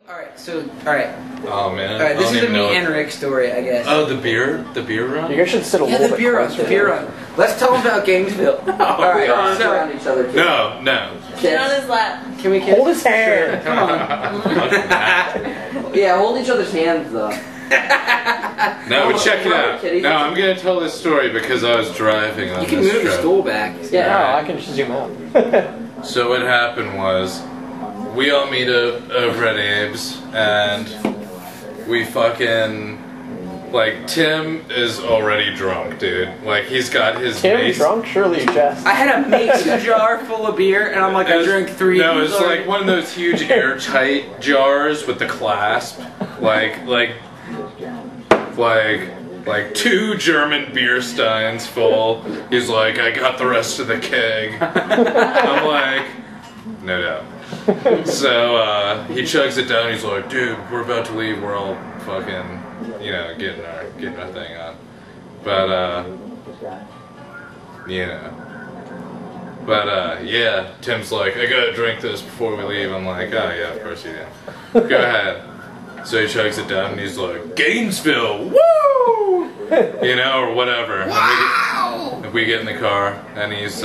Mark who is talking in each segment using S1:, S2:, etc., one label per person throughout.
S1: Alright, so, alright.
S2: Oh man.
S1: Alright, this is the me and Rick story, I guess.
S2: Oh, the beer run?
S3: You guys should sit a little bit
S1: the beer run. Let's tell them about Gainesville. Alright, so.
S4: Around each other too.
S2: No.
S4: Sit on his lap.
S1: Can we kiss?
S3: Hold his hand.
S1: Sure, come on.
S4: Yeah, hold each other's hands though.
S2: No, but check it out. No, I'm gonna tell this story because I was driving on this trip.
S1: You can move the stool back.
S4: Yeah,
S3: no, I can just zoom out.
S2: So what happened was, we all meet up over at Abe's, and we fucking, like, Tim is already drunk, dude. Like, he's got his
S3: Tim drunk? Surely you jest.
S1: I had a mason jar full of beer, and I'm like, I drank 3.
S2: No, it's like one of those huge airtight jars with the clasp. Like 2 German beer steins full. He's like, I got the rest of the keg. I'm like, no doubt. So, he chugs it down, he's like, dude, we're about to leave, we're all fucking, you know, getting our thing on. But, yeah, Tim's like, I gotta drink this before we leave. I'm like, oh yeah, of course you do. Go ahead. So he chugs it down and he's like, Gainesville, woo! You know, or whatever.
S1: Wow!
S2: And we get in the car and he's,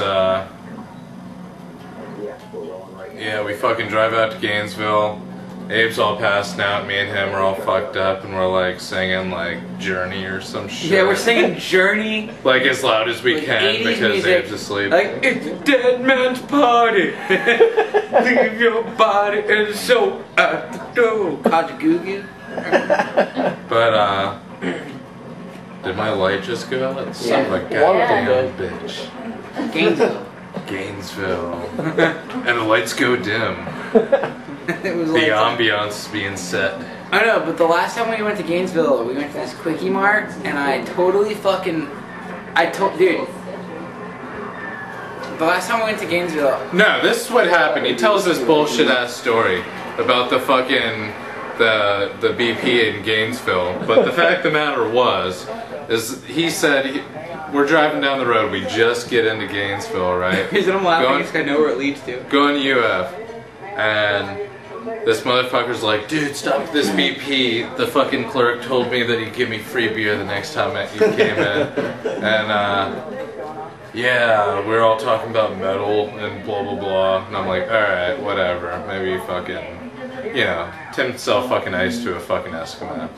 S2: yeah, we fucking drive out to Gainesville. Abe's all passed out, me and him are all fucked up, and we're like singing like Journey or some shit.
S1: Yeah, we're singing Journey.
S2: Like as loud as we
S1: like
S2: can because
S1: music.
S2: Abe's asleep.
S1: Like, it's a dead man's party. Leave your body and soul at the door. Kajagoogoo.
S2: But, did my light just go out? Son of a
S3: Yeah.
S2: goddamn bitch. Gainesville. And the lights go dim.
S1: It was
S2: The
S1: like
S2: ambiance being set.
S1: I know, but the last time we went to Gainesville, we went to this Quickie Mart, and I totally fucking, dude, the last time we went to Gainesville.
S2: No, this is what happened. He tells this bullshit ass story about the fucking, the BP in Gainesville. But the fact of the matter is he said, we're driving down the road, we just get into Gainesville, right?
S1: The reason I'm laughing is I know where it leads to.
S2: Going to UF, and this motherfucker's like, dude, stop this BP. The fucking clerk told me that he'd give me free beer the next time you came in. And, yeah, we're all talking about metal and blah, blah, blah. And I'm like, alright, whatever. Maybe fucking, you know, Tim sell fucking ice to a fucking Eskimo.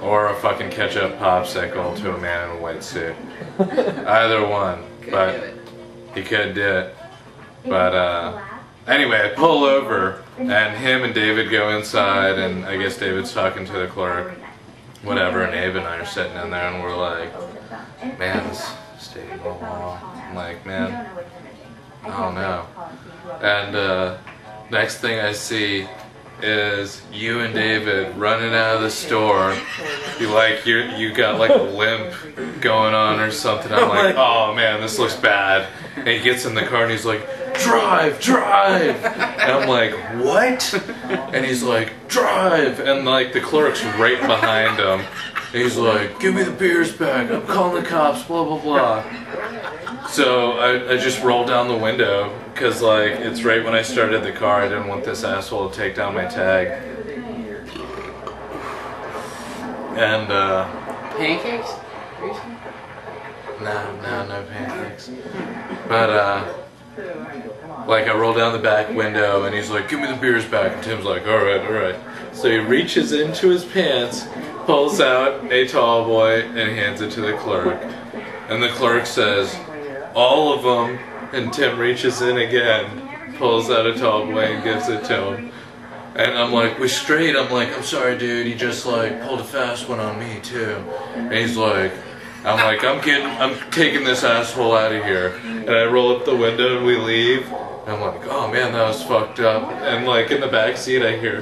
S2: Or a fucking ketchup popsicle to a man in a white suit. Either one. But he could do it. But, anyway, I pull over, and him and David go inside, and I guess David's talking to the clerk, whatever, and Abe and I are sitting in there, and we're like, man, this stadium blah, blah. I'm like, man, I don't know. And next thing I see is you and David running out of the store. You got like a limp going on or something. I'm like, oh man, this looks bad. And he gets in the car and he's like, drive! And I'm like, what? And he's like, drive! And like the clerk's right behind him. And he's like, give me the beers back, I'm calling the cops, blah blah blah. So I just rolled down the window because like it's right when I started the car. I didn't want this asshole to take down my tag. And
S1: Pancakes?
S2: no pancakes. But like I roll down the back window and he's like, give me the beers back, and Tim's like, alright. So he reaches into his pants, pulls out a tall boy, and hands it to the clerk. And the clerk says, all of them, and Tim reaches in again, pulls out a tall boy and gives it to him. And I'm like, we're straight. I'm like, I'm sorry dude, he just like pulled a fast one on me too. And he's like, I'm taking this asshole out of here. And I roll up the window and we leave. And I'm like, oh man, that was fucked up. And like in the back seat I hear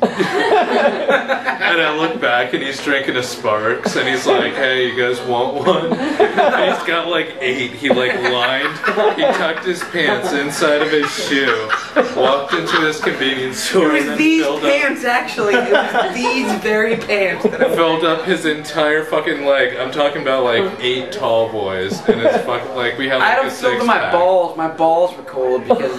S2: and I look back and he's drinking a Sparks and he's like, hey, you guys want one? And he's got like 8. He like he tucked his pants inside of his shoe, walked into this convenience store
S1: It
S2: and
S1: was
S2: then
S1: these
S2: filled
S1: pants, actually. It was these very pants that I
S2: filled up his entire fucking leg. I'm talking about like 8 tall boys, and it's fucking like we have like
S1: had
S2: a
S1: them filled to
S2: 6-pack.
S1: my balls. My balls were cold because